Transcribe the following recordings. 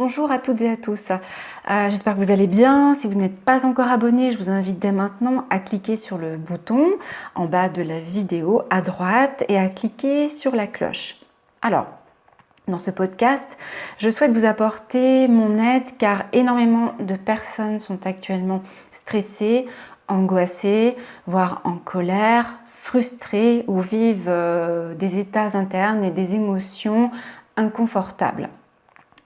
Bonjour à toutes et à tous, j'espère que vous allez bien. Si vous n'êtes pas encore abonné, je vous invite dès maintenant à cliquer sur le bouton en bas de la vidéo à droite et à cliquer sur la cloche. Alors, dans ce podcast, je souhaite vous apporter mon aide car énormément de personnes sont actuellement stressées, angoissées, voire en colère, frustrées ou vivent des états internes et des émotions inconfortables.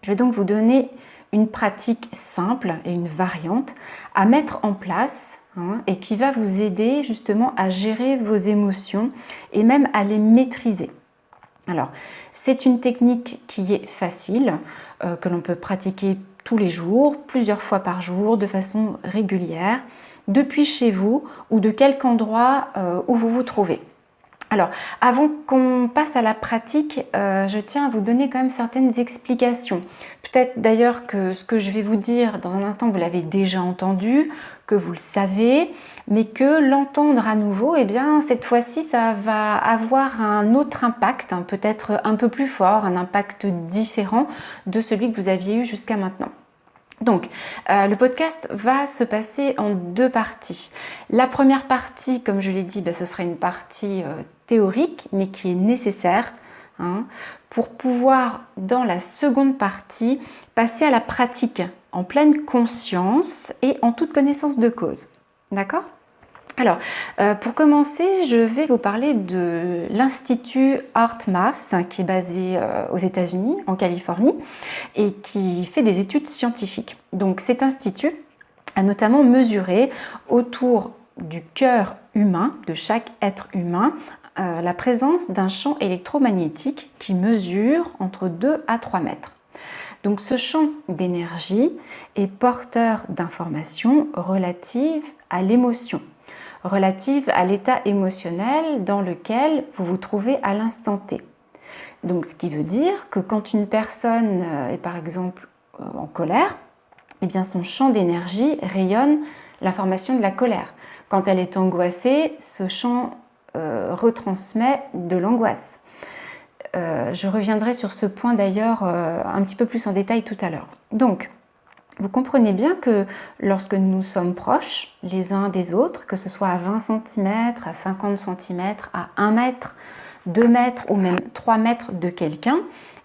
Je vais donc vous donner une pratique simple et une variante à mettre en place et qui va vous aider justement à gérer vos émotions et même à les maîtriser. Alors, c'est une technique qui est facile, que l'on peut pratiquer tous les jours, plusieurs fois par jour, de façon régulière, depuis chez vous ou de quelque endroit où vous vous trouvez. Alors, avant qu'on passe à la pratique, je tiens à vous donner quand même certaines explications. Peut-être d'ailleurs que ce que je vais vous dire dans un instant, vous l'avez déjà entendu, que vous le savez, mais que l'entendre à nouveau, eh bien, cette fois-ci, ça va avoir un autre impact, peut-être un peu plus fort, un impact différent de celui que vous aviez eu jusqu'à maintenant. Donc, le podcast va se passer en deux parties. La première partie, comme je l'ai dit, ce sera une partie théorique, mais qui est nécessaire pour pouvoir, dans la seconde partie, passer à la pratique en pleine conscience et en toute connaissance de cause. D'accord ? Alors, pour commencer, je vais vous parler de l'Institut HeartMath, qui est basé aux États-Unis, en Californie, et qui fait des études scientifiques. Donc, cet institut a notamment mesuré autour du cœur humain, de chaque être humain, la présence d'un champ électromagnétique qui mesure entre 2 à 3 mètres. Donc, ce champ d'énergie est porteur d'informations relatives à l'émotion, relative à l'état émotionnel dans lequel vous vous trouvez à l'instant T. Donc, ce qui veut dire que quand une personne est par exemple en colère, eh bien son champ d'énergie rayonne l'information de la colère. Quand elle est angoissée, ce champ retransmet de l'angoisse. Je reviendrai sur ce point d'ailleurs un petit peu plus en détail tout à l'heure. Donc, vous comprenez bien que lorsque nous sommes proches les uns des autres, que ce soit à 20 cm, à 50 cm, à 1 mètre, 2 mètres ou même 3 mètres de quelqu'un,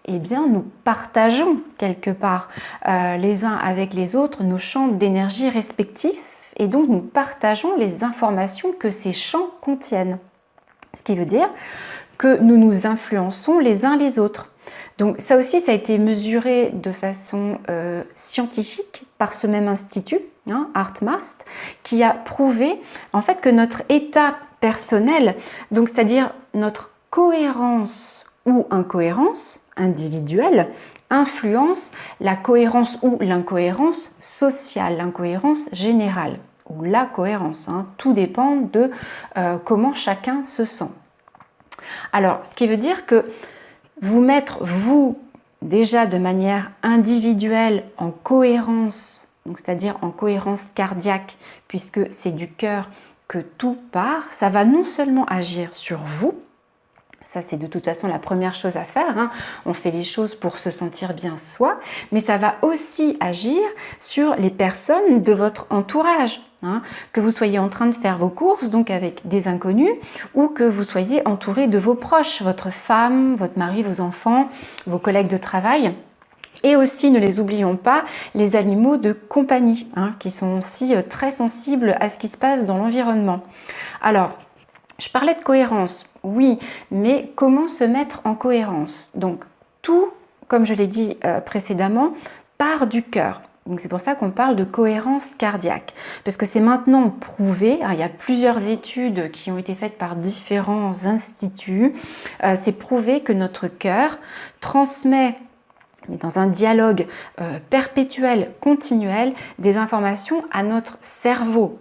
eh bien nous partageons quelque part les uns avec les autres nos champs d'énergie respectifs et donc nous partageons les informations que ces champs contiennent. Ce qui veut dire que nous nous influençons les uns les autres. Donc ça aussi, ça a été mesuré de façon scientifique par ce même institut, HeartMath, qui a prouvé en fait que notre état personnel, donc c'est-à-dire notre cohérence ou incohérence individuelle, influence la cohérence ou l'incohérence sociale, l'incohérence générale ou la cohérence. Tout dépend de comment chacun se sent. Alors, ce qui veut dire que vous mettre, vous, déjà de manière individuelle, en cohérence, c'est-à-dire en cohérence cardiaque, puisque c'est du cœur que tout part, ça va non seulement agir sur vous, ça c'est de toute façon la première chose à faire, on fait les choses pour se sentir bien soi, mais ça va aussi agir sur les personnes de votre entourage, que vous soyez en train de faire vos courses, donc avec des inconnus, ou que vous soyez entouré de vos proches, votre femme, votre mari, vos enfants, vos collègues de travail. Et aussi, ne les oublions pas, les animaux de compagnie, qui sont aussi très sensibles à ce qui se passe dans l'environnement. Alors, je parlais de cohérence, oui, mais comment se mettre en cohérence? Donc, tout, comme je l'ai dit précédemment, part du cœur. Donc, c'est pour ça qu'on parle de cohérence cardiaque, parce que c'est maintenant prouvé, il y a plusieurs études qui ont été faites par différents instituts, c'est prouvé que notre cœur transmet, mais dans un dialogue perpétuel, continuel, des informations à notre cerveau.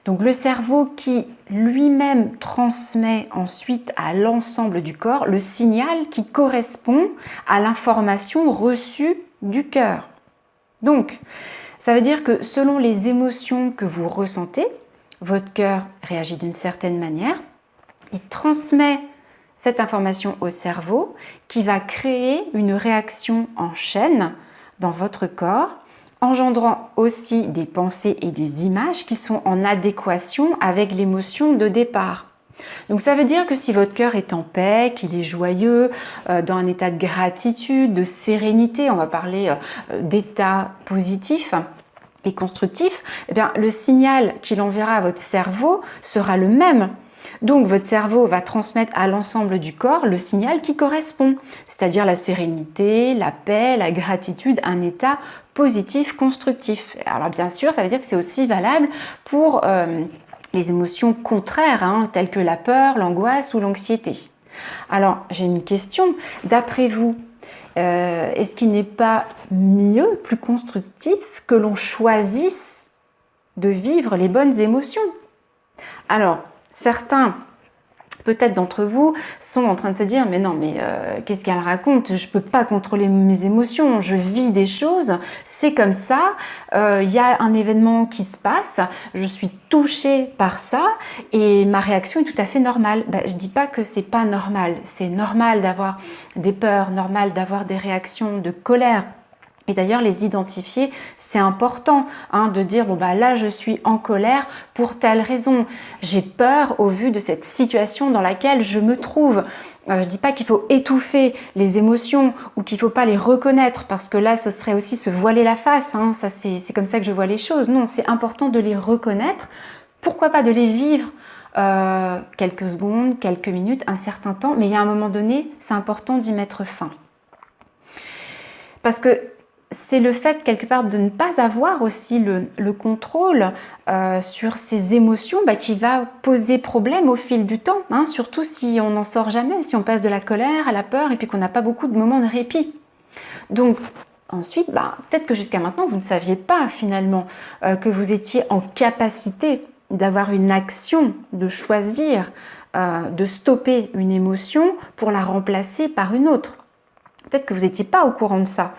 Donc le cerveau qui lui-même transmet ensuite à l'ensemble du corps le signal qui correspond à l'information reçue du cœur. Donc, ça veut dire que selon les émotions que vous ressentez, votre cœur réagit d'une certaine manière, il transmet cette information au cerveau qui va créer une réaction en chaîne dans votre corps, engendrant aussi des pensées et des images qui sont en adéquation avec l'émotion de départ. Donc ça veut dire que si votre cœur est en paix, qu'il est joyeux, dans un état de gratitude, de sérénité, on va parler d'état positif et constructif, eh bien, le signal qu'il enverra à votre cerveau sera le même. Donc votre cerveau va transmettre à l'ensemble du corps le signal qui correspond, c'est-à-dire la sérénité, la paix, la gratitude, un état positif, constructif. Alors bien sûr, ça veut dire que c'est aussi valable pour les émotions contraires, telles que la peur, l'angoisse ou l'anxiété. Alors j'ai une question, d'après vous, est-ce qu'il n'est pas mieux, plus constructif que l'on choisisse de vivre les bonnes émotions? Alors, certains, peut-être d'entre vous, sont en train de se dire « mais non, mais qu'est-ce qu'elle raconte? Je ne peux pas contrôler mes émotions, je vis des choses, c'est comme ça, il y a un événement qui se passe, je suis touchée par ça et ma réaction est tout à fait normale. » Je ne dis pas que c'est pas normal, c'est normal d'avoir des peurs, normal d'avoir des réactions de colère. Et d'ailleurs, les identifier, c'est important de dire, bon là je suis en colère pour telle raison. J'ai peur au vu de cette situation dans laquelle je me trouve. Je ne dis pas qu'il faut étouffer les émotions ou qu'il ne faut pas les reconnaître parce que là, ce serait aussi se voiler la face. Ça, c'est comme ça que je vois les choses. Non, c'est important de les reconnaître. Pourquoi pas de les vivre quelques secondes, quelques minutes, un certain temps. Mais il y a un moment donné, c'est important d'y mettre fin. Parce que c'est le fait quelque part de ne pas avoir aussi le contrôle sur ses émotions qui va poser problème au fil du temps, surtout si on n'en sort jamais, si on passe de la colère à la peur et puis qu'on n'a pas beaucoup de moments de répit. Donc ensuite, peut-être que jusqu'à maintenant vous ne saviez pas finalement que vous étiez en capacité d'avoir une action, de choisir, de stopper une émotion pour la remplacer par une autre. Peut-être que vous n'étiez pas au courant de ça.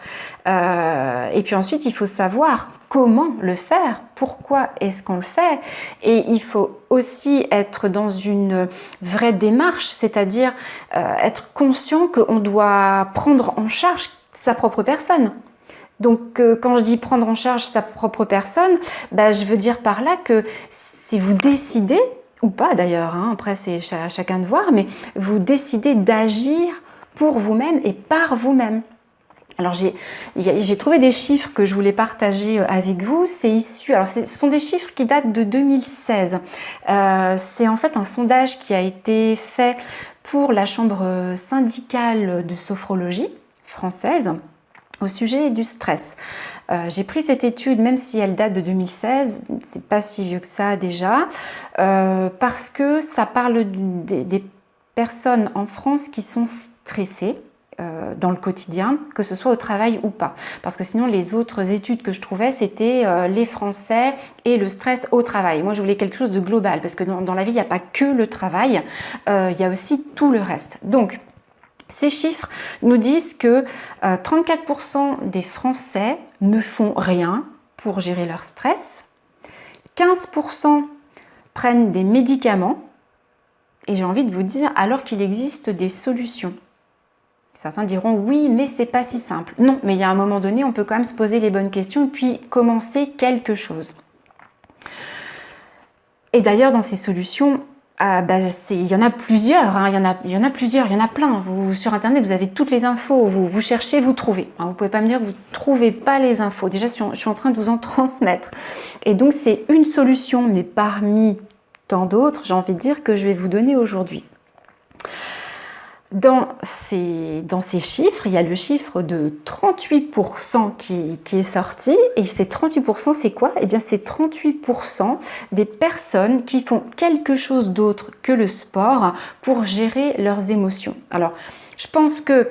Et puis ensuite, il faut savoir comment le faire, pourquoi est-ce qu'on le fait. Et il faut aussi être dans une vraie démarche, c'est-à-dire être conscient qu'on doit prendre en charge sa propre personne. Donc quand je dis prendre en charge sa propre personne, je veux dire par là que si vous décidez, ou pas d'ailleurs, après c'est à chacun de voir, mais vous décidez d'agir pour vous-même et par vous-même. Alors j'ai trouvé des chiffres que je voulais partager avec vous. C'est issu, alors ce sont des chiffres qui datent de 2016. C'est en fait un sondage qui a été fait pour la chambre syndicale de sophrologie française au sujet du stress. J'ai pris cette étude, même si elle date de 2016, c'est pas si vieux que ça déjà, parce que ça parle des personnes en France qui sont stressées dans le quotidien, que ce soit au travail ou pas. Parce que sinon, les autres études que je trouvais, c'était les Français et le stress au travail. Moi, je voulais quelque chose de global, parce que dans la vie, il n'y a pas que le travail, il y a aussi tout le reste. Donc, ces chiffres nous disent que 34% des Français ne font rien pour gérer leur stress, 15% prennent des médicaments, et j'ai envie de vous dire, alors qu'il existe des solutions. Certains diront oui, mais c'est pas si simple. Non, mais il y a un moment donné, on peut quand même se poser les bonnes questions et puis commencer quelque chose. Et d'ailleurs, dans ces solutions, il y en a plusieurs, il y en a plein. Sur Internet, vous avez toutes les infos, vous cherchez, vous trouvez. Vous ne pouvez pas me dire que vous ne trouvez pas les infos. Déjà, je suis en train de vous en transmettre. Et donc, c'est une solution, mais parmi tant d'autres, j'ai envie de dire, que je vais vous donner aujourd'hui. Dans ces chiffres, il y a le chiffre de 38% qui est sorti. Et ces 38%, c'est quoi? Eh bien, c'est 38% des personnes qui font quelque chose d'autre que le sport pour gérer leurs émotions. Alors, je pense que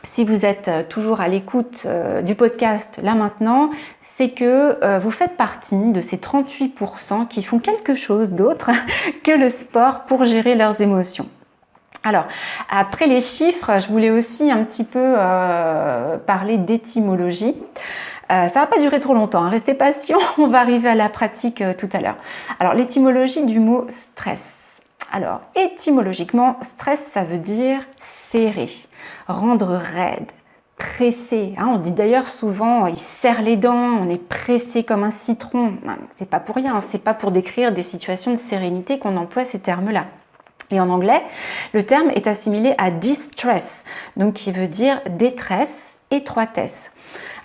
si vous êtes toujours à l'écoute du podcast là maintenant, c'est que vous faites partie de ces 38% qui font quelque chose d'autre que le sport pour gérer leurs émotions. Alors, après les chiffres, je voulais aussi un petit peu parler d'étymologie. Ça va pas durer trop longtemps, restez patients, on va arriver à la pratique tout à l'heure. Alors, l'étymologie du mot stress. Alors, étymologiquement, stress, ça veut dire serrer, rendre raide, pressé. Hein. On dit d'ailleurs souvent, il serre les dents, on est pressé comme un citron. C'est pas pour rien, c'est pas pour décrire des situations de sérénité qu'on emploie ces termes-là. Et en anglais, le terme est assimilé à distress, donc qui veut dire détresse, étroitesse.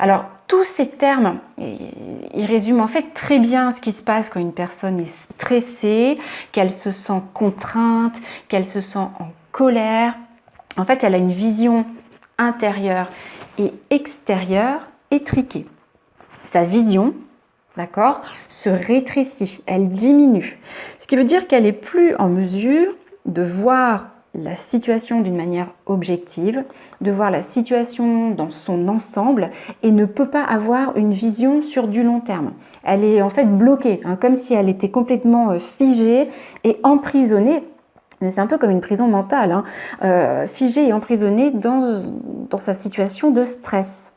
Alors, tous ces termes, ils résument en fait très bien ce qui se passe quand une personne est stressée, qu'elle se sent contrainte, qu'elle se sent en colère. En fait, elle a une vision intérieure et extérieure étriquée. Sa vision, d'accord, se rétrécit, elle diminue. Ce qui veut dire qu'elle n'est plus en mesure de voir la situation d'une manière objective, de voir la situation dans son ensemble et ne peut pas avoir une vision sur du long terme. Elle est en fait bloquée, hein, comme si elle était complètement figée et emprisonnée. Mais c'est un peu comme une prison mentale, hein, figée et emprisonnée dans sa situation de stress.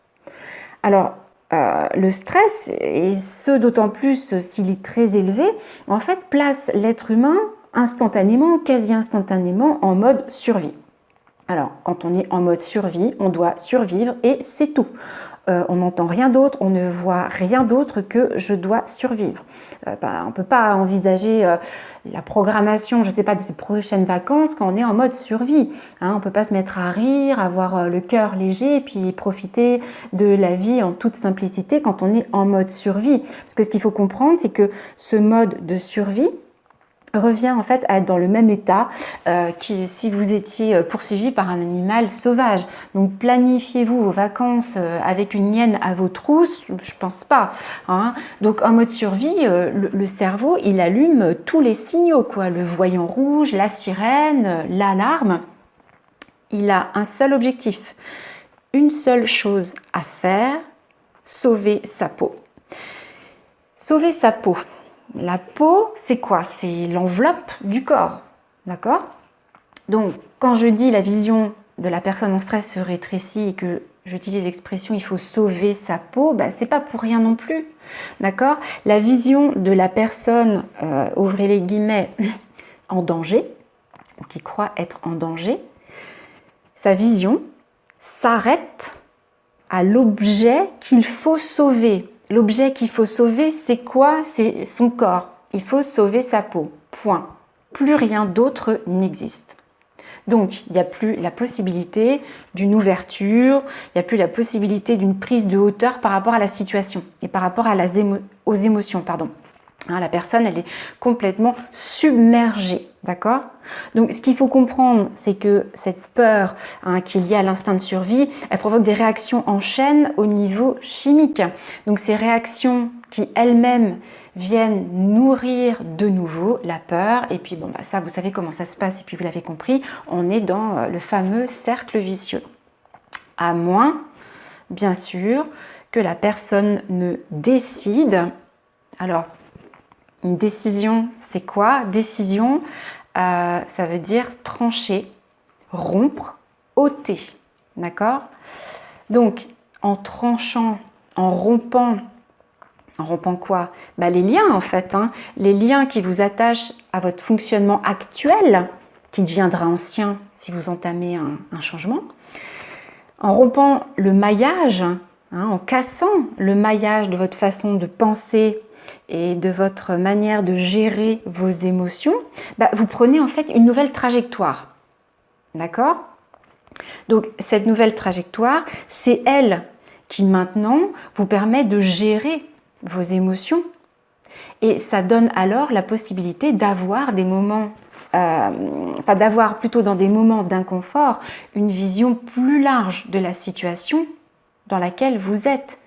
Alors, le stress, et ce d'autant plus s'il est très élevé, en fait place l'être humain instantanément, quasi instantanément, en mode survie. Alors, quand on est en mode survie, on doit survivre et c'est tout. On n'entend rien d'autre, on ne voit rien d'autre que je dois survivre. On ne peut pas envisager la programmation, je ne sais pas, de ses prochaines vacances quand on est en mode survie. Hein, on ne peut pas se mettre à rire, avoir le cœur léger et puis profiter de la vie en toute simplicité quand on est en mode survie. Parce que ce qu'il faut comprendre, c'est que ce mode de survie revient en fait à être dans le même état si vous étiez poursuivi par un animal sauvage. Donc planifiez-vous vos vacances avec une hyène à vos trousses, je pense pas. Hein. Donc en mode survie, le cerveau il allume tous les signaux, quoi. Le voyant rouge, la sirène, l'alarme. Il a un seul objectif, une seule chose à faire, sauver sa peau. Sauver sa peau. La peau, c'est quoi? C'est l'enveloppe du corps, d'accord? Donc, quand je dis la vision de la personne en stress se rétrécit et que j'utilise l'expression « il faut sauver sa peau », c'est pas pour rien non plus, d'accord? La vision de la personne, ouvrez les guillemets, en danger, ou qui croit être en danger, sa vision s'arrête à l'objet qu'il faut sauver. L'objet qu'il faut sauver, c'est quoi? C'est son corps. Il faut sauver sa peau. Point. Plus rien d'autre n'existe. Donc, il n'y a plus la possibilité d'une ouverture, il n'y a plus la possibilité d'une prise de hauteur par rapport à la situation et par rapport à aux émotions. Hein, la personne, elle est complètement submergée, d'accord? Donc, ce qu'il faut comprendre, c'est que cette peur qui est liée à l'instinct de survie, elle provoque des réactions en chaîne au niveau chimique. Donc, ces réactions qui elles-mêmes viennent nourrir de nouveau la peur. Et puis, ça, vous savez comment ça se passe. Et puis, vous l'avez compris, on est dans le fameux cercle vicieux. À moins, bien sûr, que la personne ne décide. Alors, une décision, c'est quoi? Décision, ça veut dire trancher, rompre, ôter. D'accord? Donc, en tranchant, en rompant quoi? Les liens en fait, hein, les liens qui vous attachent à votre fonctionnement actuel, qui deviendra ancien si vous entamez un changement. En rompant le maillage, hein, en cassant le maillage de votre façon de penser, et de votre manière de gérer vos émotions, vous prenez en fait une nouvelle trajectoire. D'accord? Donc cette nouvelle trajectoire, c'est elle qui maintenant vous permet de gérer vos émotions. Et ça donne alors la possibilité d'avoir des moments, d'avoir plutôt dans des moments d'inconfort, une vision plus large de la situation dans laquelle vous êtes,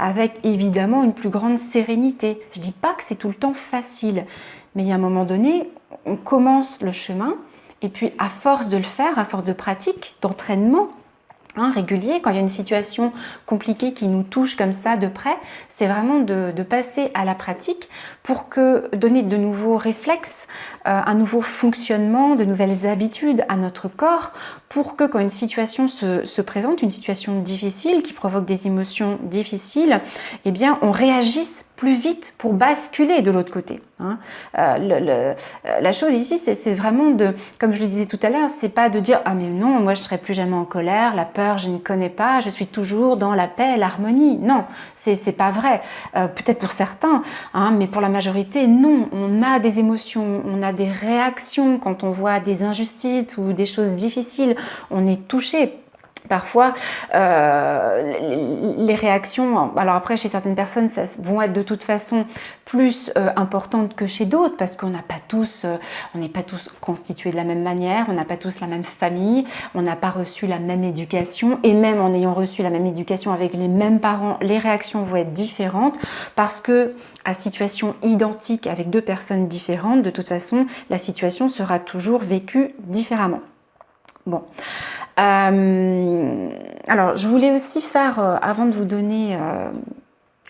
avec évidemment une plus grande sérénité. Je ne dis pas que c'est tout le temps facile, mais il y a un moment donné, on commence le chemin, et puis à force de le faire, à force de pratique, d'entraînement régulier, quand il y a une situation compliquée qui nous touche comme ça de près, c'est vraiment de passer à la pratique pour donner de nouveaux réflexes, un nouveau fonctionnement, de nouvelles habitudes à notre corps, pour que quand une situation se présente, une situation difficile qui provoque des émotions difficiles, eh bien on réagisse plus vite pour basculer de l'autre côté. Hein. La chose ici, c'est vraiment de, comme je le disais tout à l'heure, c'est pas de dire « Ah mais non, moi je serai plus jamais en colère, la peur je ne connais pas, je suis toujours dans la paix et l'harmonie. » Non, c'est pas vrai. Peut-être pour certains, hein, mais pour la majorité, non. On a des émotions, on a des réactions quand on voit des injustices ou des choses difficiles, on est touché. Parfois, les réactions, alors après chez certaines personnes, ça vont être de toute façon plus importantes que chez d'autres parce qu'on n'a pas tous, on n'est pas tous constitués de la même manière, on n'a pas tous la même famille, on n'a pas reçu la même éducation et même en ayant reçu la même éducation avec les mêmes parents, les réactions vont être différentes parce que à situation identique avec deux personnes différentes, de toute façon, la situation sera toujours vécue différemment. Bon. Alors, je voulais aussi faire, avant de vous donner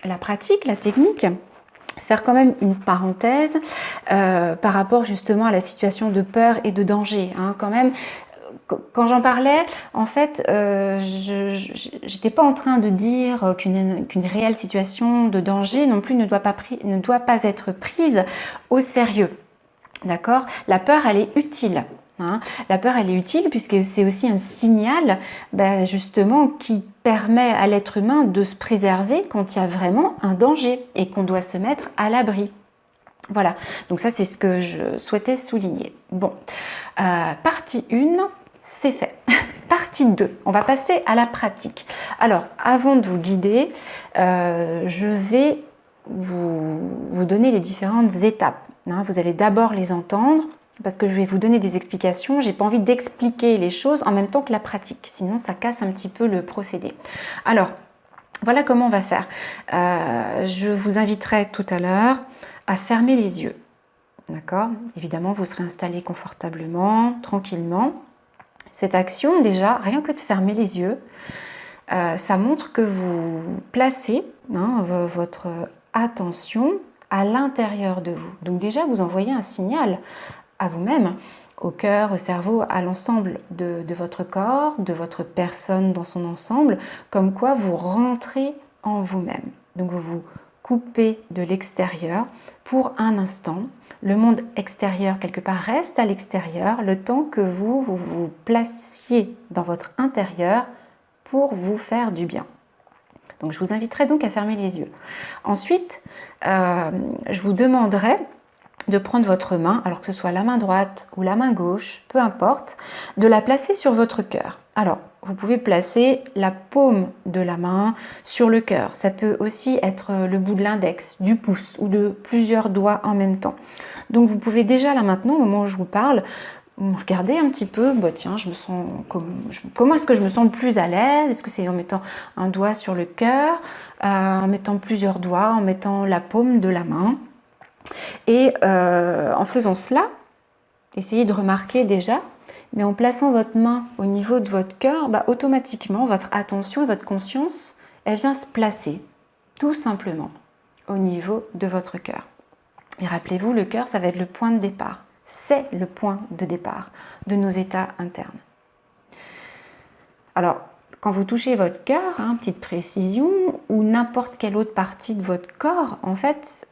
la pratique, la technique, faire quand même une parenthèse par rapport justement à la situation de peur et de danger. Hein, quand même, quand j'en parlais, en fait, je n'étais pas en train de dire qu'une réelle situation de danger non plus ne doit pas être prise au sérieux. D'accord ? La peur, elle est utile. Hein. La peur, elle est utile puisque c'est aussi un signal justement qui permet à l'être humain de se préserver quand il y a vraiment un danger et qu'on doit se mettre à l'abri. Voilà, donc ça c'est ce que je souhaitais souligner. Bon, partie 1, c'est fait. Partie 2, on va passer à la pratique. Alors, avant de vous guider, je vais vous donner les différentes étapes. Hein. Vous allez d'abord les entendre parce que je vais vous donner des explications. J'ai pas envie d'expliquer les choses en même temps que la pratique, sinon ça casse un petit peu le procédé. Alors, voilà comment on va faire. Je vous inviterai tout à l'heure à fermer les yeux. D'accord ? Évidemment, vous serez installé confortablement, tranquillement. Cette action, déjà, rien que de fermer les yeux, ça montre que vous placez votre attention à l'intérieur de vous. Donc déjà, vous envoyez un signal à vous-même, au cœur, au cerveau, à l'ensemble de votre corps, de votre personne dans son ensemble, comme quoi vous rentrez en vous-même. Donc vous vous coupez de l'extérieur pour un instant. Le monde extérieur, quelque part, reste à l'extérieur, le temps que vous placiez dans votre intérieur pour vous faire du bien. Donc je vous inviterai donc à fermer les yeux. Ensuite, je vous demanderai de prendre votre main, alors que ce soit la main droite ou la main gauche, peu importe, de la placer sur votre cœur. Alors, vous pouvez placer la paume de la main sur le cœur. Ça peut aussi être le bout de l'index, du pouce ou de plusieurs doigts en même temps. Donc, vous pouvez déjà là maintenant, au moment où je vous parle, regardez un petit peu, tiens, comment est-ce que je me sens le plus à l'aise? Est-ce que c'est en mettant un doigt sur le cœur, en mettant plusieurs doigts, en mettant la paume de la main? Et en faisant cela, essayez de remarquer déjà, mais en plaçant votre main au niveau de votre cœur, automatiquement, votre attention et votre conscience, elle vient se placer, tout simplement, au niveau de votre cœur. Et rappelez-vous, le cœur, ça va être le point de départ. C'est le point de départ de nos états internes. Alors, quand vous touchez votre cœur, petite précision, ou n'importe quelle autre partie de votre corps, en fait,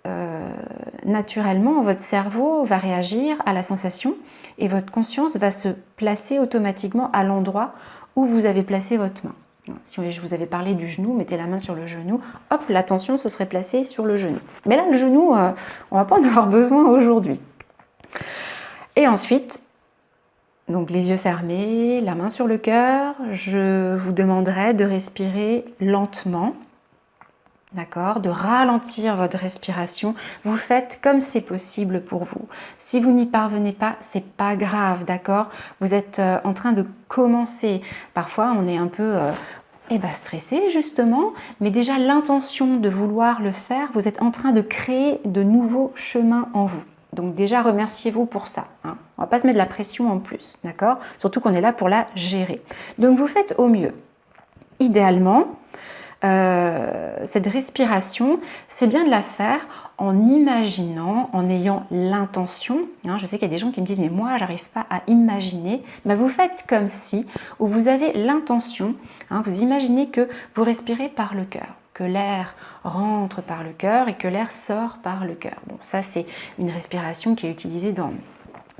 naturellement, votre cerveau va réagir à la sensation et votre conscience va se placer automatiquement à l'endroit où vous avez placé votre main. Si je vous avais parlé du genou, mettez la main sur le genou, hop, l'attention se serait placée sur le genou. Mais là, le genou, on ne va pas en avoir besoin aujourd'hui. Et ensuite, donc les yeux fermés, la main sur le cœur, je vous demanderai de respirer lentement, d'accord, de ralentir votre respiration. Vous faites comme c'est possible pour vous. Si vous n'y parvenez pas, c'est pas grave, d'accord. Vous êtes en train de commencer. Parfois, on est un peu stressé justement, mais déjà l'intention de vouloir le faire, vous êtes en train de créer de nouveaux chemins en vous. Donc déjà, remerciez-vous pour ça. On ne va pas se mettre de la pression en plus, d'accord? Surtout qu'on est là pour la gérer. Donc vous faites au mieux. Idéalement, cette respiration, c'est bien de la faire en imaginant, en ayant l'intention. Je sais qu'il y a des gens qui me disent « mais moi, j'arrive pas à imaginer ». Vous faites comme si, où vous avez l'intention, vous imaginez que vous respirez par le cœur. que l'air rentre par le cœur et que l'air sort par le cœur. Bon, ça c'est une respiration qui est utilisée dans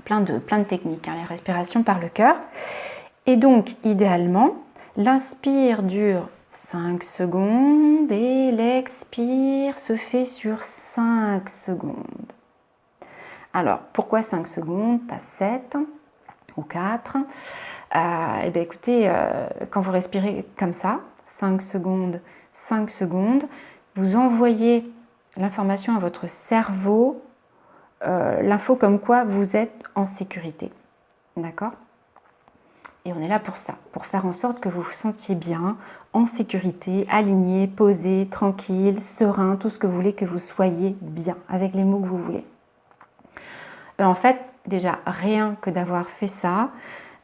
plein de techniques, hein, les respirations par le cœur. Et donc, idéalement, l'inspire dure 5 secondes et l'expire se fait sur 5 secondes. Alors, pourquoi 5 secondes, pas 7 ou 4 Eh bien, écoutez, quand vous respirez comme ça, 5 secondes, vous envoyez l'information à votre cerveau, l'info comme quoi vous êtes en sécurité. D'accord ? Et on est là pour ça, pour faire en sorte que vous vous sentiez bien, en sécurité, aligné, posé, tranquille, serein, tout ce que vous voulez que vous soyez bien, avec les mots que vous voulez. En fait, déjà, rien que d'avoir fait ça,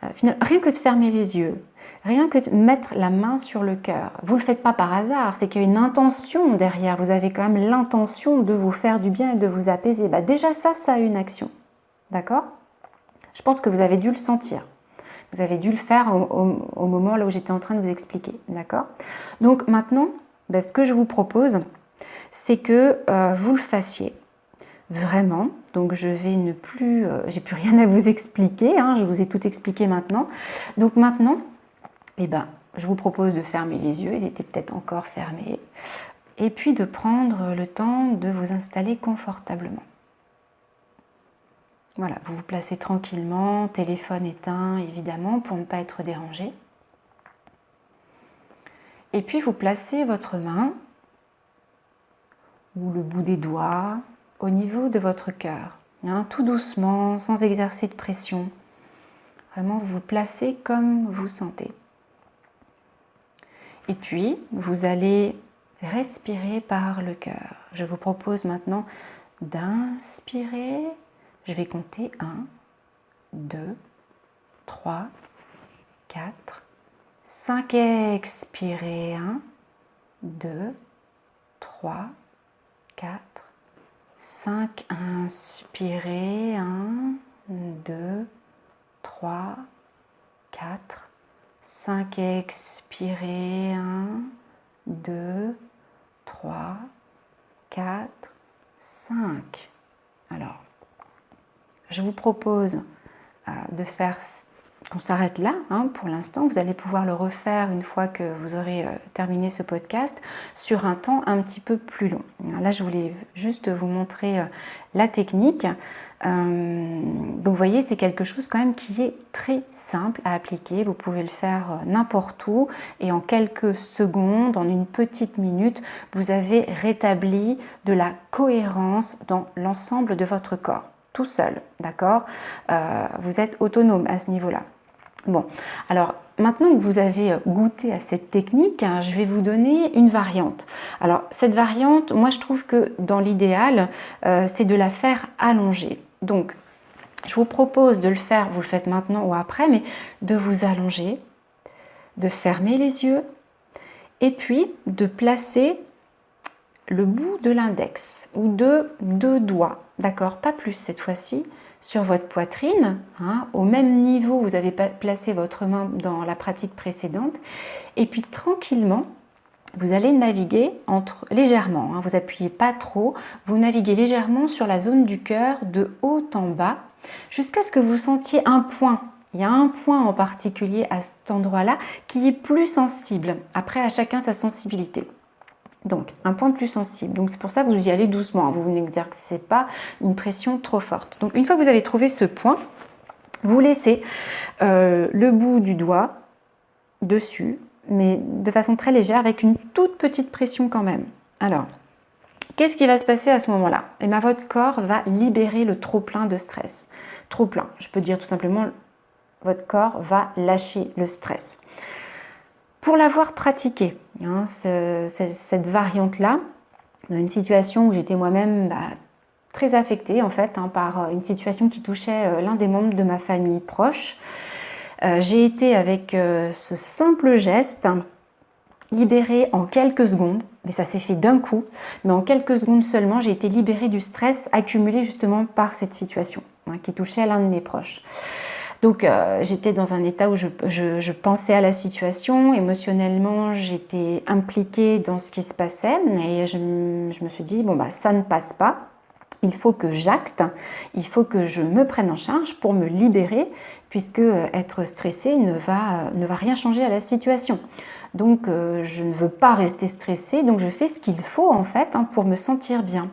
rien que de fermer les yeux, rien que de mettre la main sur le cœur, vous ne le faites pas par hasard, c'est qu'il y a une intention derrière, vous avez quand même l'intention de vous faire du bien et de vous apaiser. Bah déjà ça a une action, d'accord ? Je pense que vous avez dû le sentir. Vous avez dû le faire au moment là où j'étais en train de vous expliquer, d'accord ? Donc maintenant, ce que je vous propose, c'est que vous le fassiez vraiment. Donc je vais j'ai plus rien à vous expliquer, hein, je vous ai tout expliqué maintenant. Donc maintenant, je vous propose de fermer les yeux, ils étaient peut-être encore fermés, et puis de prendre le temps de vous installer confortablement. Voilà, vous vous placez tranquillement, téléphone éteint évidemment pour ne pas être dérangé. Et puis vous placez votre main ou le bout des doigts au niveau de votre cœur, hein, tout doucement, sans exercer de pression. Vraiment, vous vous placez comme vous sentez. Et puis, vous allez respirer par le cœur. Je vous propose maintenant d'inspirer. Je vais compter 1, 2, 3, 4, 5. Expirez. 1, 2, 3, 4, 5. Inspirez. 1, 2, 3, 4, 5. Expirez. 1, 2, 3, 4, 5. Alors, je vous propose de faire, qu'on s'arrête là pour l'instant. Vous allez pouvoir le refaire une fois que vous aurez terminé ce podcast sur un temps un petit peu plus long. Là, je voulais juste vous montrer la technique. Donc, vous voyez, c'est quelque chose quand même qui est très simple à appliquer. Vous pouvez le faire n'importe où et en quelques secondes, en une petite minute, vous avez rétabli de la cohérence dans l'ensemble de votre corps. Tout seul, d'accord ? Vous êtes autonome à ce niveau-là. Bon, alors maintenant que vous avez goûté à cette technique, je vais vous donner une variante. Alors cette variante, moi je trouve que dans l'idéal, c'est de la faire allonger. Donc, je vous propose de le faire, vous le faites maintenant ou après, mais de vous allonger, de fermer les yeux et puis de placer le bout de l'index ou de 2 doigts, d'accord, pas plus cette fois-ci, sur votre poitrine, au même niveau où vous avez placé votre main dans la pratique précédente, et puis tranquillement, vous allez naviguer légèrement, vous appuyez pas trop, vous naviguez légèrement sur la zone du cœur de haut en bas, jusqu'à ce que vous sentiez un point. Il y a un point en particulier à cet endroit-là qui est plus sensible, après à chacun sa sensibilité. Donc, un point plus sensible. Donc, c'est pour ça que vous y allez doucement. Vous n'exercez pas une pression trop forte. Donc, une fois que vous avez trouvé ce point, vous laissez le bout du doigt dessus, mais de façon très légère, avec une toute petite pression quand même. Alors, qu'est-ce qui va se passer à ce moment-là ? Eh bien, votre corps va libérer le trop-plein de stress. Trop-plein, je peux dire tout simplement, votre corps va lâcher le stress. Pour l'avoir pratiqué, cette variante-là, dans une situation où j'étais moi-même très affectée en fait par une situation qui touchait l'un des membres de ma famille proche, j'ai été avec ce simple geste libérée en quelques secondes, mais ça s'est fait d'un coup, mais en quelques secondes seulement, j'ai été libérée du stress accumulé justement par cette situation qui touchait l'un de mes proches. Donc j'étais dans un état où je pensais à la situation, émotionnellement j'étais impliquée dans ce qui se passait et je me suis dit bon bah ça ne passe pas, il faut que j'acte, il faut que je me prenne en charge pour me libérer puisque être stressée ne va rien changer à la situation. Donc je ne veux pas rester stressée, donc je fais ce qu'il faut en fait pour me sentir bien.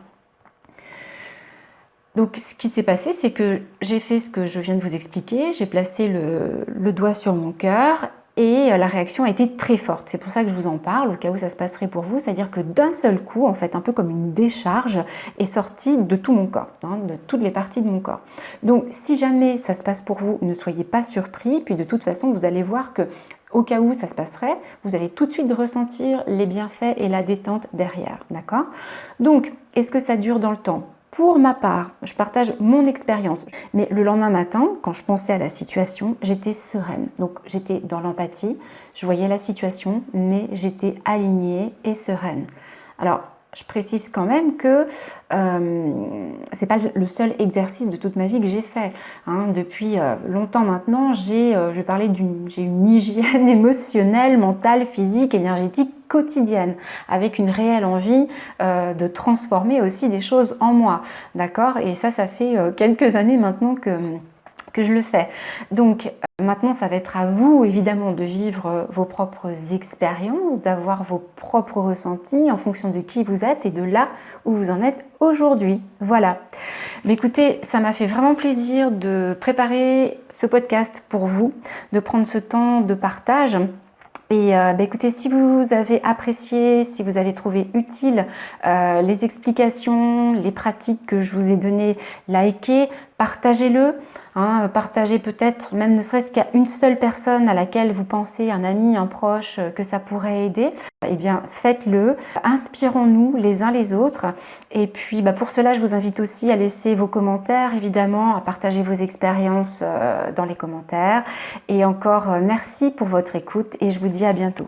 Donc ce qui s'est passé, c'est que j'ai fait ce que je viens de vous expliquer, j'ai placé le doigt sur mon cœur et la réaction a été très forte. C'est pour ça que je vous en parle, au cas où ça se passerait pour vous, c'est-à-dire que d'un seul coup, en fait, un peu comme une décharge est sortie de tout mon corps, de toutes les parties de mon corps. Donc si jamais ça se passe pour vous, ne soyez pas surpris, puis de toute façon, vous allez voir que au cas où ça se passerait, vous allez tout de suite ressentir les bienfaits et la détente derrière, d'accord? Donc, est-ce que ça dure dans le temps? Pour ma part, je partage mon expérience, mais le lendemain matin, quand je pensais à la situation, j'étais sereine. Donc j'étais dans l'empathie, je voyais la situation, mais j'étais alignée et sereine. Alors, je précise quand même que c'est pas le seul exercice de toute ma vie que j'ai fait. Depuis longtemps maintenant, j'ai une hygiène émotionnelle, mentale, physique, énergétique quotidienne, avec une réelle envie de transformer aussi des choses en moi. D'accord? Et ça fait quelques années maintenant que je le fais. Donc maintenant, ça va être à vous évidemment de vivre vos propres expériences, d'avoir vos propres ressentis en fonction de qui vous êtes et de là où vous en êtes aujourd'hui. Voilà. Mais écoutez, ça m'a fait vraiment plaisir de préparer ce podcast pour vous, de prendre ce temps de partage. Et écoutez, si vous avez apprécié, si vous avez trouvé utile les explications, les pratiques que je vous ai données, likez, partagez-le. Partagez peut-être, même ne serait-ce qu'à une seule personne à laquelle vous pensez, un ami, un proche, que ça pourrait aider. Eh bien, faites-le. Inspirons-nous les uns les autres. Et puis, pour cela, je vous invite aussi à laisser vos commentaires, évidemment, à partager vos expériences dans les commentaires. Et encore, merci pour votre écoute et je vous dis à bientôt.